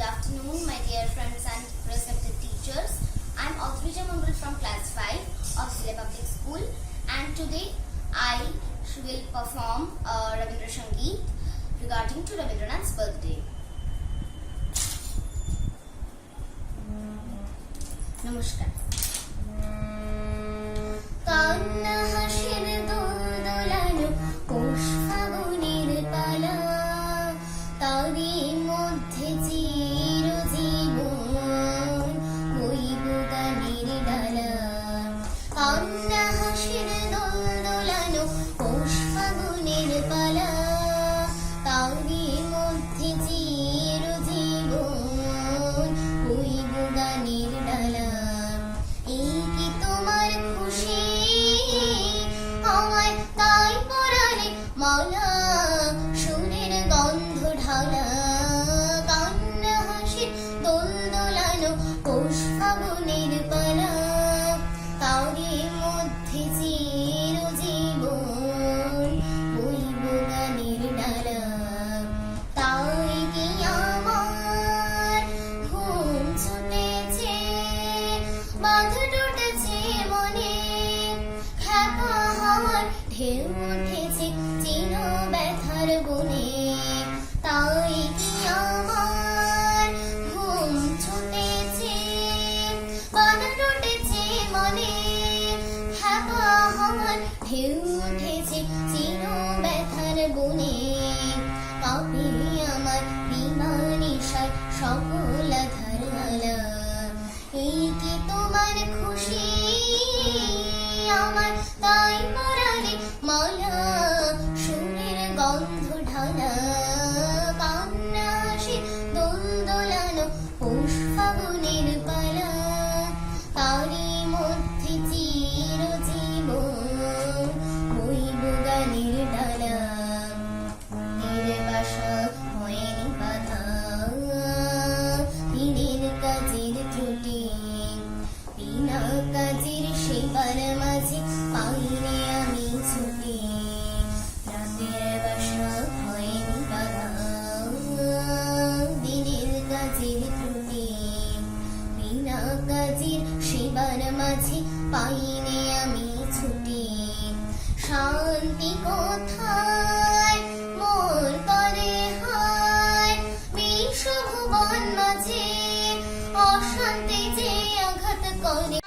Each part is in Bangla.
afternoon, my dear friends and respected teachers. I am Audrija Mongol from class 5 of Zile Public School, and today I will perform Rabindra Sangeet regarding to Rabindranath's birthday. Namaskar. কান্না হাসির দোলানো কোষ ফাগুনের পালা, তারই মধ্যে চিরজীবন বইব গানের ডালা। কান্না হাসির দোলানো কোষ ফাগুনের পালা, তারই মধ্যে চিরজীবন বইব গানের ডালা। এই কি তোমার খুশি, আমায় তাই পরাণে মালা, সুরের গন্ধ ঢালা। কান্না হাসির দোল দোলানো কোষ ফাগুনের পালা, তারই মধ্যে চিরজীবন বইব গানের ডালা। তাই কি আমার ঘুম ছুটেছে, বাঁধ টুটেছে মনে, খ্যাপা হওয়ার ঢেউ উঠেছে চির ব্যথার বনে। তাই কি আমার ঘুম ছুটেছে, বাঁধ টুটেছে মনে, খ্যাপা হওয়ার ঢেউ উঠেছে চির ব্যথার বনে। কাঁপে আমার বিমানিশায় সকল ধারালা। এই কি তোমার খুশি, আমার তাই পরাণে মালা, সুরের গন্ধ ঢালা। কান্না হাসির দোল দোলানো পৌষ ফাগুনের পালা, তারই মধ্যে চিরজীবন বইব গানের ডালা। তীরে বাসা হয়নি বাধা, তীরের কাজের ত্রুটি, বিনা কাজের সেবার মাঝে পাইলে আমি ছুটি। রাতের বাসা হয়নি বাধা, দিনের কাজের ত্রুটি, বিনা কাজের সেবার মাঝে পাইলে আমি ছুটি। শান্তি কোথায় মোর তরে হায়, বিশ্বভুবন মাঝে অশান্তি যে আঘাত করে।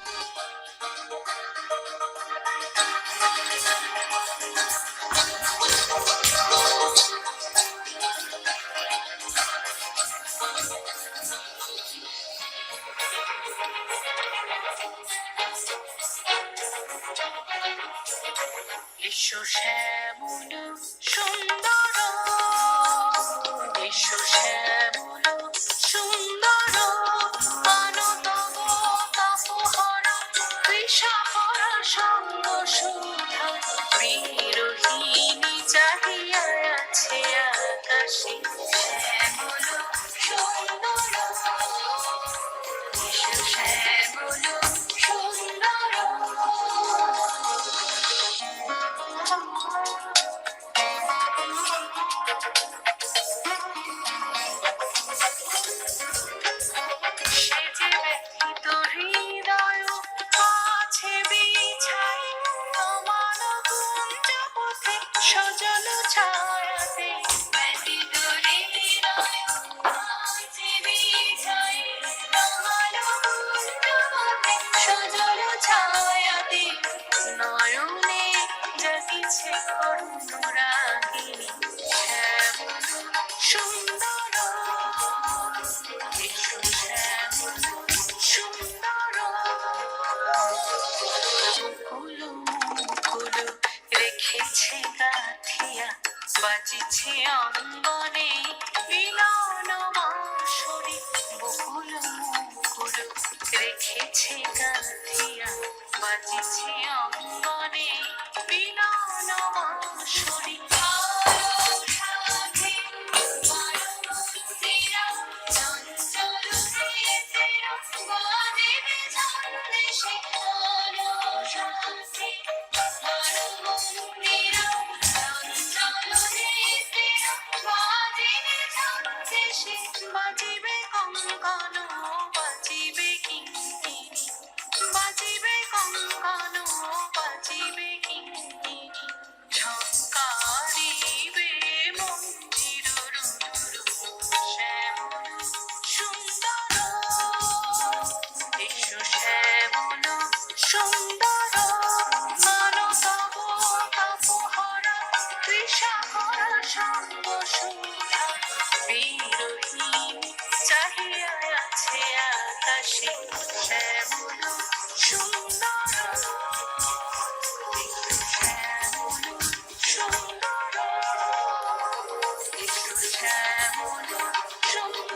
এসো শ্যামল সুন্দর, এসো শ্যামল সুন্দর, আনো তব তাপহর তৃষাহর সঙ্গ সুধা। বিরোহিণী চাহিয়া আছে আকাশে, শ্যামল সুন্দর, এসো শ্যামল সুন্দর। সেজে ব্যথিত হৃদয় আছে বিছাই, তোমার কুঞ্জ পথে সজল ছায়াতে। ব্যথিত হৃদয় আছে বিছাই, তোমার কুঞ্জ পথে সজল ছায়াতে। নয়নে জাগিছে করুণ রাগিনী, শ্যামল সুন্দর, এসো শ্যামল সুন্দর। মুকুল মুকুল রেখেছে গাথিয়া, বাজিছে অঙ্গনে মিলন বাঁশরি। বকুল মুকুল রেখেছে গাথিয়া, বাজিছে অঙ্গনে মিলন বাঁশরি। বাজিবে আকাশে শ্যামল সুন্দর, একটু শ্যামল সুন্দর, একটু শ্যামল সুন্দর।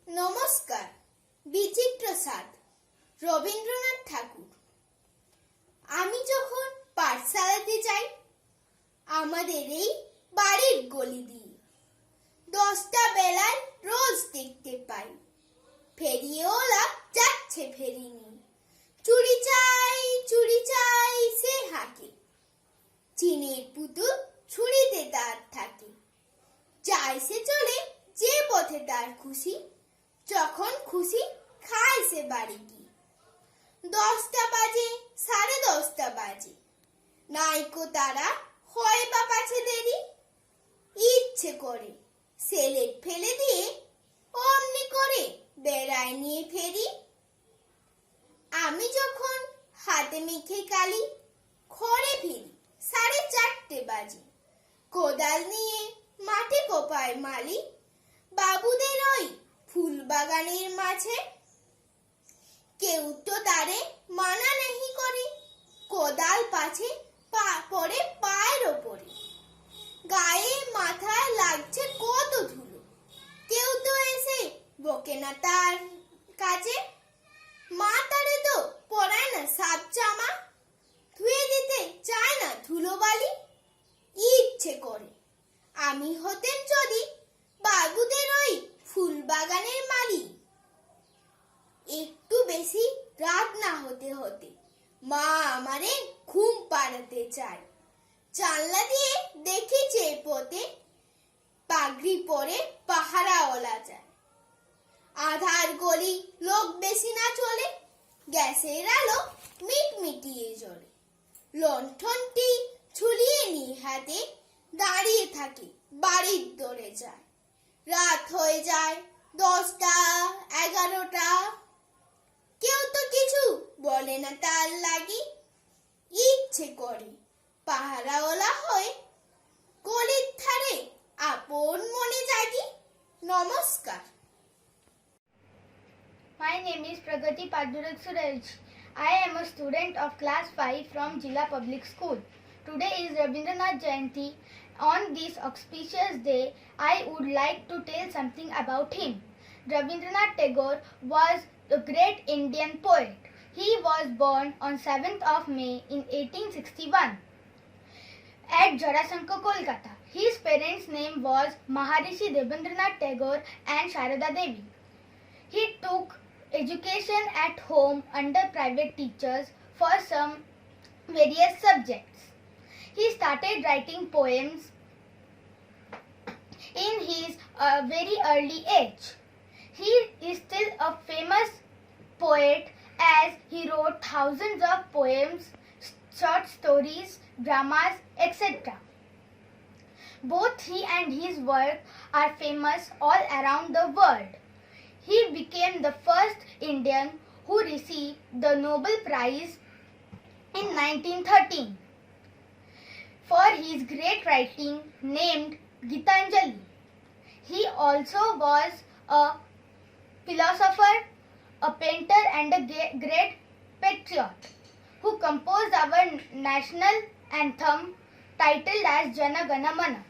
নমস্কার। বিচিত্র স্বাদ, রবীন্দ্রনাথ ঠাকুর। আমি যখন পাঠশালাতে যাই, আমাদের এই বাড়ির গলি দিয়ে 10টা বেলায় রোজ দেখতে পাই ফেরিওয়ালা যাচ্ছে ফেরি নিয়ে। চুড়ি চাই সে হাঁকে, চিনির পুতুল ছুরিতে তার থাকে। যায় সে চলে যে পথে তার খুশি, যখন খুশি খায় সে বাড়ি গিয়ে। 10টা বাজে, 10:30 বাজে, নাইকো তারা হয় বা পাছে দেরি। ইচ্ছে করে সেলেট ফেলে দিয়ে অমনি করে বেড়ায় নিয়ে ফেরি। আমি যখন হাতে মেখে কালি ঘরে ফিরি 4:30 বাজে। কোদাল নিয়ে মাঠে কোপায় মালি, বাবুদের ওই ফুল বাগানের মাঝে। কেউ তো তারে মানা নেহি করে, কোদাল পাছে পড়ে পায়ের ওপরে। গায়ে মাথায় লাগছে কত ধুলো, কেউ তো এসে বকে না তার কাছে। মা তারে তো পরায় না সাত জামা, ধুয়ে দিতে চায় না ধুলোবালি। ইচ্ছে করে আমি হতেন যদি বাবুদের ওই ফুল বাগানের মালি। একটু বেশি রাত না হতে হতে মা আমারে ঘুম পাড়াতে চায়। জানলা দিয়ে দেখি চেয়ে পথে পাগড়ি পরে পাহারাওয়ালা যায়। আধার গলি, লোক বেশি না চলে, গ্যাসের আলো মিটমিটিয়ে জ্বলে, লণ্ঠনটি ঝুলিয়ে নিয়ে হাতে দাঁড়িয়ে থাকি বাড়ির দোরে যায়। রাত হয়ে যায় 10টা 11টা, কেউ তো কিছু বলে না তার লাগি। ইচ্ছে করে পাহারাওয়ালা হয়ে গলির ধারে আপন মনে জাগি। নমস্কার। My name is Pragati Padurak Suraj. I am a student of class 5 from Jilla Public School. Today is Rabindranath Jayanti. On this auspicious day, I would like to tell something about him. Rabindranath Tagore was a great Indian poet. He was born on 7th of May in 1861 at Jarasanko, Kolkata. His parents' name was Maharishi Rabindranath Tagore and Sharada Devi. He took education at home under private teachers for some various subjects. He started writing poems in his very early age. He is still a famous poet as he wrote thousands of poems, short stories, dramas, etc. Both he and his work are famous all around the world. He became the first Indian who received the Nobel Prize in 1913 for his great writing named Gitanjali. He also was a philosopher, a painter and a great patriot who composed our national anthem titled as Jana Gana Mana.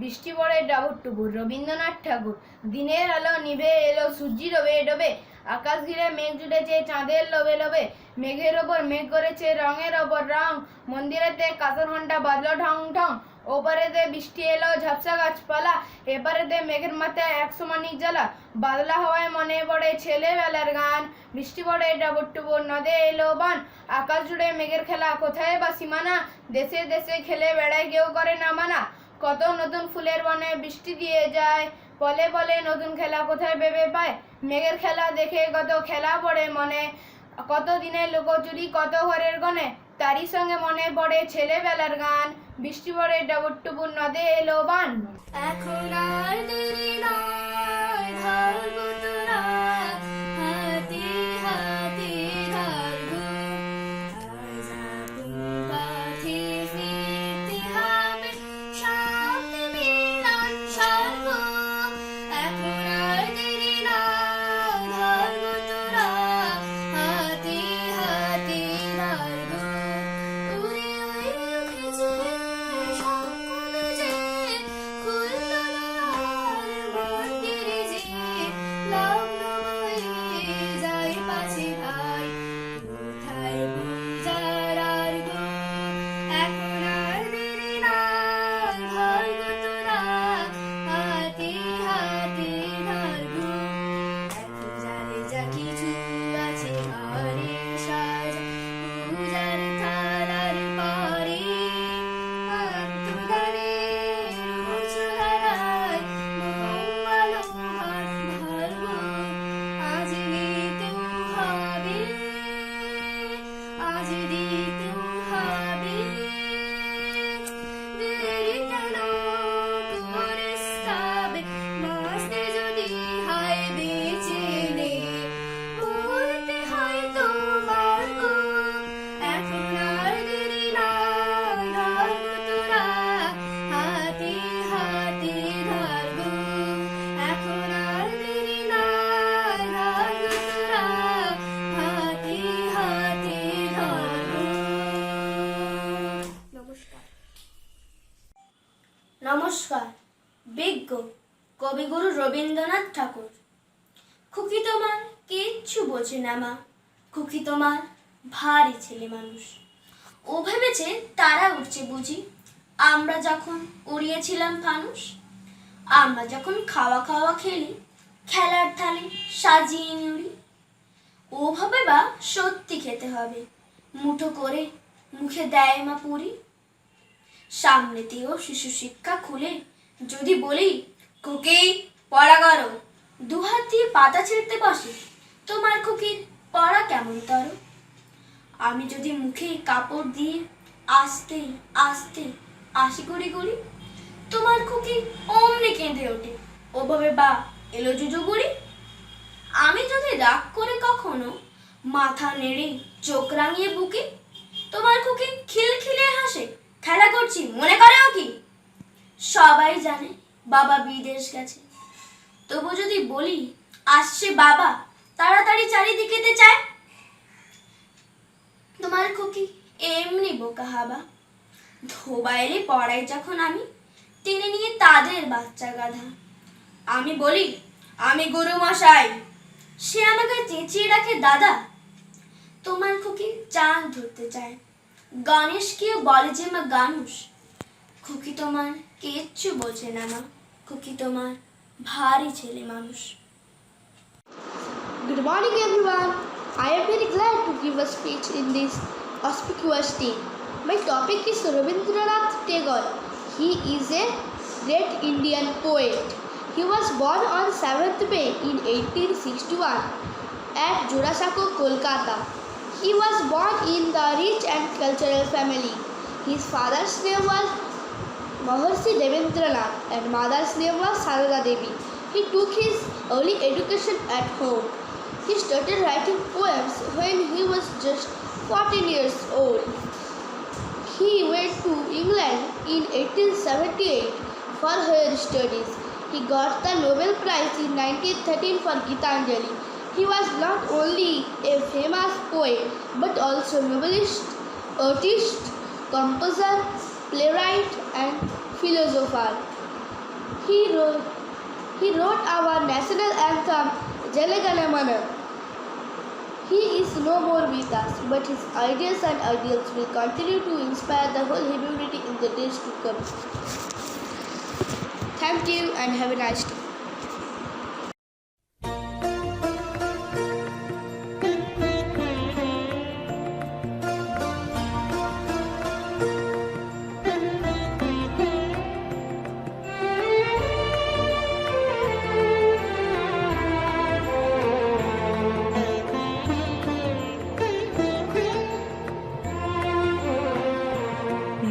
বৃষ্টি পড়ে ডাবুর রবীন্দ্রনাথ ঠাকুর। দিনের আলো নিভে এলো, সূর্যি ডোবে ডোবে, আকাশ ঘিরে মেঘ জুটেছে চাঁদের লোভে লোভে, মেঘের ওপর মেঘ করেছে রঙের ওপর রং, মন্দিরেতে কাঁসর ঘন্টা বাজলো ঢং ঢং, ওপারেতে বৃষ্টি এলো ঝাপসা গাছপালা, এপারেতে মেঘের মাথায় 100 মানিক জ্বালা, বাদলা হওয়ায় মনে পড়ে ছেলেবেলার গান, বৃষ্টি পড়ে ডাবুর নদে এলো বান, আকাশ জুড়ে মেঘের খেলা কোথায় বা সীমানা, দেশে দেশে খেলে বেড়ায় কেউ করে না মানা, কত নতুন ফুলের বনে বৃষ্টি দিয়ে যায়, বলে বলে নতুন খেলা কোথায় ভেবে পায়, মেঘের খেলা দেখে কত খেলা পড়ে মনে, কত দিনের লুকোচুরি কত ঘরের গনে, তারই সঙ্গে মনে পড়ে ছেলেবেলার গান, বৃষ্টি পড়ে ডাবুর নদে এলো বান। এখন আর দেরি নয়, ধরবো তোরা হাতে হাতে ধরবো, আজ আপন পথে ফিরতে হবে, সামনে মিলন স্বর্গ। এখন আর দেরি নয়, ধরবো তোরা হাতে হাতে ধরবো, উড়ে উড়ে উঠেছে শঙ্খ বেজে, খুললো দ্বার মন্দিরে যে, লগ্ন বয়ে যায় পাছে ভাই, কোথায় পূজার আর্ঘ। এখন আর দেরি নয়, ধরবো তোরা হাতে হাতে ধরবো, এখন যারে যা কিছু আছে ঘরে সাজা, পূজার থালার পরে আত্মদানের উচ্ছ্বারায় মঙ্গল ভার ধরবো, আজ দিতেও হবে, আজ দিতেও হবে, দেরি কেন করিস তবে, বাঁচতে যদি হয় বেঁচে নে, মরতে হয় তোমার গো। এখন আর দেরি নয়, ধরবো তোরা হাতে হাতে ধরবো, এখন আর দেরি নয়, ধরবো তোরা হাতে হাতে ধরবো। নমস্কার। নমস্কার। বিজ্ঞ কবিগুরু রবীন্দ্রনাথ ঠাকুর। খুকি তোমার কিচ্ছু বোঝে না মা, খুকি তোমার ভারী ছেলে মানুষ। ও ভেবেছে তারা উঠছে বুঝি, আমরা যখন উড়িয়েছিলাম ফানুস। আমরা যখন খাওয়া খাওয়া খেলি, খেলার থালি সাজিয়ে নিউড়ি। ও ভাবে বা সত্যি খেতে হবে, মুঠো করে মুখে দেয় মা পুরি। সামনেতেও শিশু শিক্ষা খুলে যদি বলি, খুকি পড়া করো, দুহাত দিয়ে পাতা ছিঁড়তে বসে তোমার খুকির পড়া কেমন তর আমি যদি মুখে কাপড় দিয়ে আস্তে আস্তে আশি করি করি তোমার খুকি অমনি কেঁদে ওঠে ওভাবে বা এলো জুজু গুড়ি আমি যদি রাগ করে কখনো মাথা নেড়ে চোখ রাঙিয়ে বুকে তোমার খুকি খিলখিলে হাসে খেলা করছি মনে করেও কি সবাই জানে বাবা বিদেশ গেছে তবু যদি বলি আসছে বাবা তাড়াতাড়ি চারিদিকেতে চায় তোমার খুকি এমনি বোকা হাবা ধোবাইলে পড়াই যখন আমি টেনে নিয়ে তাদের বাচ্চা গাধা আমি বলি আমি গুরু মশাই সে আমাকে চেঁচিয়ে রাখে দাদা তোমার খুকি চাঁদ ধরতে চায় গণেশ কেউ বলে যে মা গানুষ খুকি তোমার কিচ্ছু বোঝে না মা খুকি তোমার ভারী ছেলে মানুষ Good morning, everyone. I am very glad to give a speech in this auspicious day. My topic is Rabindranath Tagore. He is a great Indian poet. He was born on 7th May in 1861 at Jurasako, Kolkata. He was born in the rich and cultural family. His father's name was Maharshi Devendranath and mother's name was Sarada Devi. He took his early education at home. He started writing poems when he was just 14 years old. He went to England in 1878 for higher studies. He got the Nobel Prize in 1913 for Gitanjali. He was not only a famous poet but also novelist, artist, composer, playwright and philosopher. He wrote our national anthem Jana Gana Mana. He is no more with us, but his ideas and ideals will continue to inspire the whole humanity in the days to come. Thank you and have a nice day.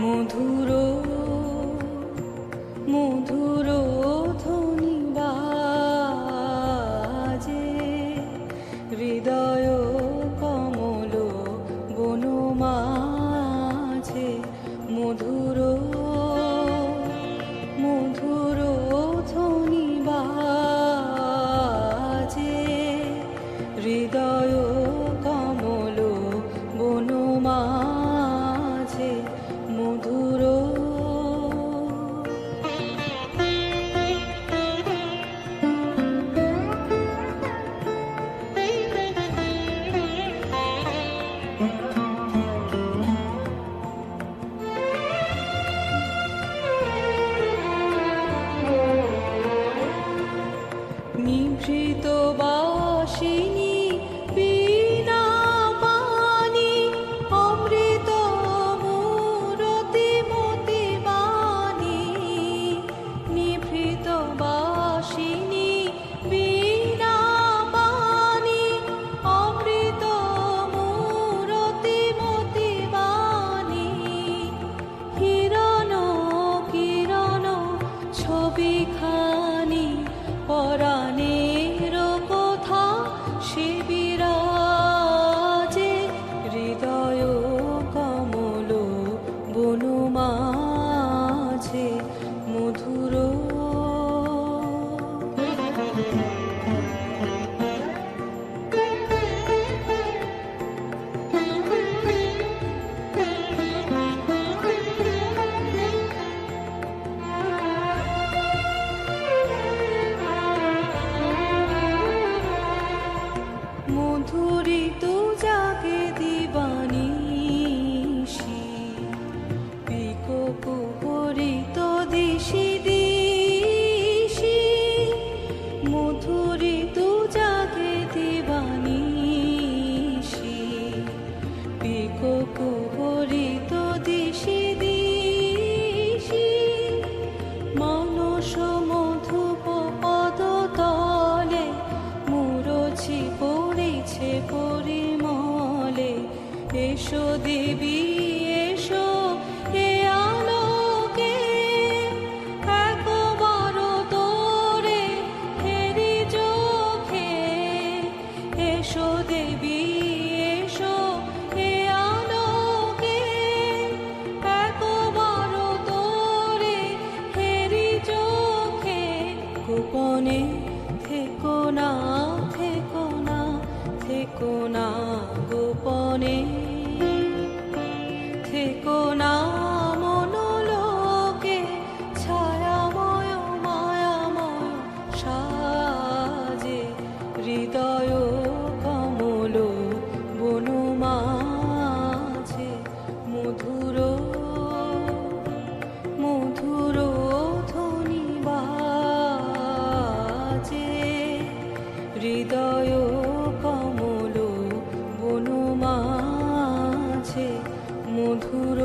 মধুর মধুর ধ্বনি এসো দেবী এসো এ আলোকে একবার তোরে হেরি চোখে এসো দেবী এসো এ আলোকে একবার তোরে হেরি চোখে গোপনে থেকো না থেকো না থেকো না গোপনে থেকো না মনোলোকে ছায়াময় মায়াময় সাজে হৃদয় কমল বনমাঝে মধুর মধুর ধ্বনি বাজে হৃদয় কমল বনমাঝে মধুর